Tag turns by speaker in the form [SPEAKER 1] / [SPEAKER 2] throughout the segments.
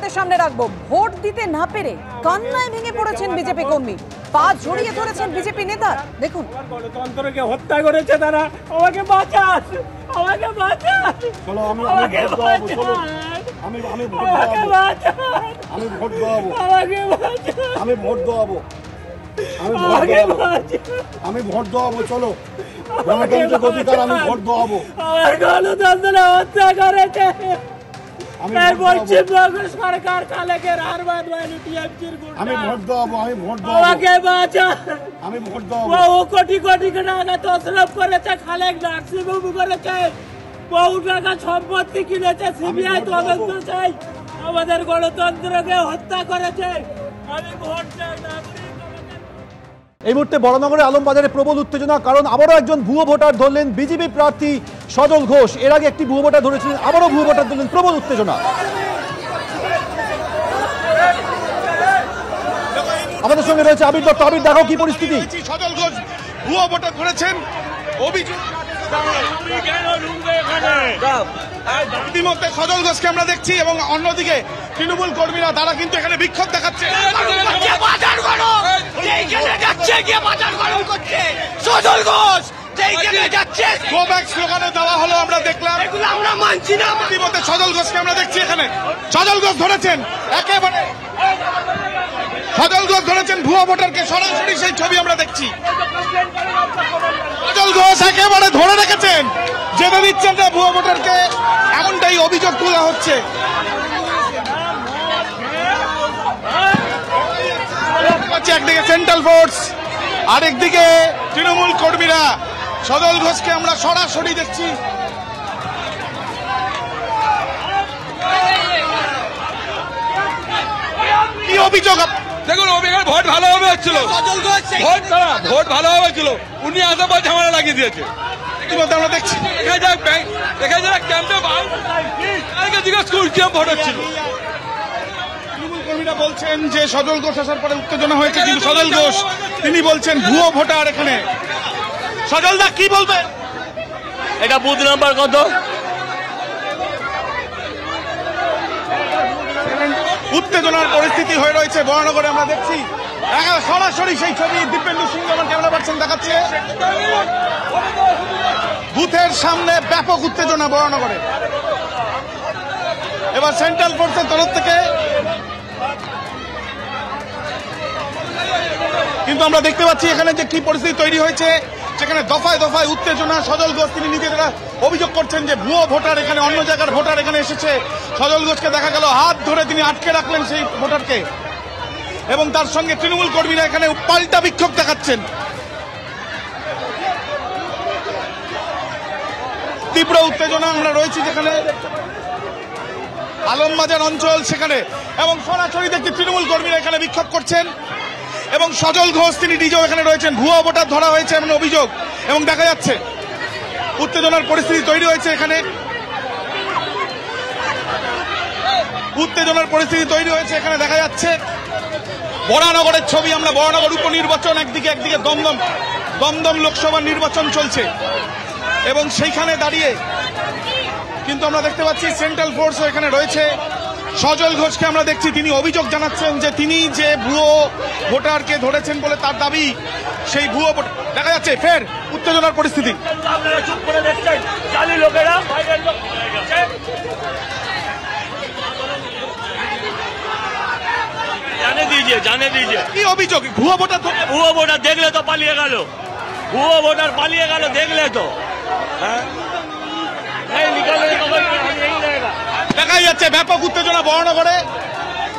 [SPEAKER 1] আপনাদের সামনে রাখবো। ভোট দিতে না পেরে কান্নায় ভেঙে পড়েছেন বিজেপি কর্মী, পা জড়িয়ে ধরেছেন বিজেপি নেতা। দেখুন,
[SPEAKER 2] গণতন্ত্রকে হত্যা করেছে তারা। আমাকে বাঁচান, আমাকে বাঁচান, আমাকে বাঁচান,
[SPEAKER 3] আমি ভোট দেওয়াবো, আমি ভোট দেওয়াবো, আমি ভোট দেওয়াবো। চলো, গণতান্ত্রিক অধিকার, আমি ভোট দেওয়াবো।
[SPEAKER 2] আমার গণতন্ত্র হত্যা করেছে। সরকার কালেকের
[SPEAKER 3] আমি ভোট দেওয়াবো, আমি ভোট দেওয়াবো,
[SPEAKER 2] আমাকে বাঁচান,
[SPEAKER 3] আমি ভোট দেওয়াবো।
[SPEAKER 2] ও কোটি কোটি টাকা তছরূপ করেছে, খালেক নার্সিংহোম করেছে, বহু টাকা সম্পত্তি কিনেছে। সিবিআই তদন্ত চাই। আমাদের গণতন্ত্রকে হত্যা করেছে। আমি ভোট চাই না।
[SPEAKER 4] এই মুহূর্তে বড়নগরে আলমবাজারে প্রবল উত্তেজনা, কারণ আবারও একজন ভুয়ো ভোটার ধরলেন বিজেপি প্রার্থী সজল ঘোষ। এর আগে একটি ভুয়ো ভোটার ধরেছিলেন, আবারও ভুয়ো ভোটার ধরলেন। প্রবল উত্তেজনা। আমাদের সঙ্গে রয়েছে আবির দত্ত। আবির, দেখাও কি পরিস্থিতি।
[SPEAKER 5] সজল ঘোষ ভুয়ো ভোটার ধরেছেন, অভিযোগ। ইতিমধ্যে সজল ঘোষকে আমরা দেখছি এবং অন্যদিকে তৃণমূল কর্মীরা তারা কিন্তু এখানে বিক্ষোভ দেখাচ্ছে। সজল ঘোষ স্লোগানও দেওয়া হলো, আমরা দেখলাম। আমরা মানছি না। ইতিমধ্যে সজল ঘোষকে আমরা দেখছি এখানে। সজল ঘোষ ধরেছেন, একেবারে সজল ঘোষ ধরেছেন ভুয়ো ভোটারকে, সরাসরি সেই ছবি আমরা দেখছি। সজল ঘোষ একেবারে ধরে রেখেছেন, যেতে দিচ্ছেন না ভুয়ো ভোটারকে, এমনটাই অভিযোগ তোলা হচ্ছে। একদিকে সেন্ট্রাল ফোর্স, আরেকদিকে তৃণমূল কর্মীরা। সজল ঘোষকে আমরা সরাসরি দেখছি। কি অভিযোগ?
[SPEAKER 6] দেখুন, ভোট ভালোভাবে হচ্ছিল, ভোট ভালোভাবে হচ্ছিল, উনি আসার পর ঝামেলা লাগিয়ে দিয়েছে।
[SPEAKER 5] আমরা দেখছি
[SPEAKER 6] ভোট হচ্ছিল।
[SPEAKER 5] কর্মীরা বলছেন যে সজল ঘোষ আসার পরে উত্তেজনা হয়েছে, কিন্তু সজল ঘোষ তিনি বলছেন ভুয়ো ভোটার এখানে। সজল দা কি বলবেন?
[SPEAKER 2] এটা বুথ নাম্বার কত?
[SPEAKER 5] উত্তেজনার পরিস্থিতি হয়ে রয়েছে বরানগরে, আমরা দেখছি সরাসরি সেই ছবি দীপেন্দু সিংহ আমার ক্যামেরা পার্সন দেখাচ্ছে। বুথের সামনে ব্যাপক উত্তেজনা বরানগরে। এবার সেন্ট্রাল ফোর্সের তরফ থেকে কিন্তু আমরা দেখতে পাচ্ছি এখানে যে কি পরিস্থিতি তৈরি হয়েছে, সেখানে দফায় দফায় উত্তেজনা। সজল ঘোষ তিনি নিজেরা অভিযোগ করছেন যে ভুয়ো ভোটার এখানে, অন্য জায়গার ভোটার এখানে এসেছে। সজল ঘোষকে দেখা গেল হাত ধরে তিনি আটকে রাখলেন সেই ভোটারকে, এবং তার সঙ্গে তৃণমূল কর্মীরা এখানে পাল্টা বিক্ষোভ দেখাচ্ছেন। তীব্র উত্তেজনা আমরা রয়েছি যেখানে আলমবাজার অঞ্চল, সেখানে এবং সরাসরি দেখছি তৃণমূল কর্মীরা এখানে বিক্ষোভ করছেন, এবং সজল ঘোষ তিনি নিজেও এখানে রয়েছেন। ভুয়ো ভোটার ধরা হয়েছে এমন অভিযোগ, এবং দেখা যাচ্ছে উত্তেজনার পরিস্থিতি তৈরি হয়েছে এখানে। উত্তেজনার পরিস্থিতি তৈরি হয়েছে এখানে, দেখা যাচ্ছে বরানগরের ছবি আমরা। বরানগর উপনির্বাচন, একদিকে দমদম লোকসভা নির্বাচন চলছে, এবং সেইখানে দাঁড়িয়ে কিন্তু আমরা দেখতে পাচ্ছি সেন্ট্রাল ফোর্স এখানে রয়েছে। সজল ঘোষকে আমরা দেখছি, তিনি অভিযোগ জানাচ্ছেন যে তিনি যে ভুয়ো ভোটারকে ধরেছেন বলে তার দাবি, সেই ভুয়ো ভোটার। দেখা যাচ্ছে ফের উত্তেজনার পরিস্থিতি।
[SPEAKER 2] জানে দিয়েছে
[SPEAKER 5] কি অভিযোগ? ভুয়ো ভোটার
[SPEAKER 2] দেখলে তো পালিয়ে গেল, ভুয়ো ভোটার পালিয়ে গেল, দেখলে তো।
[SPEAKER 5] দেখা যাচ্ছে ব্যাপক উত্তেজনা বরানগরে,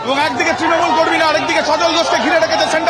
[SPEAKER 5] এবং একদিকে তৃণমূল কর্মীরা, আরেকদিকে সজল ঘোষকে ঘিরে রেখেছে সেন্ট্রাল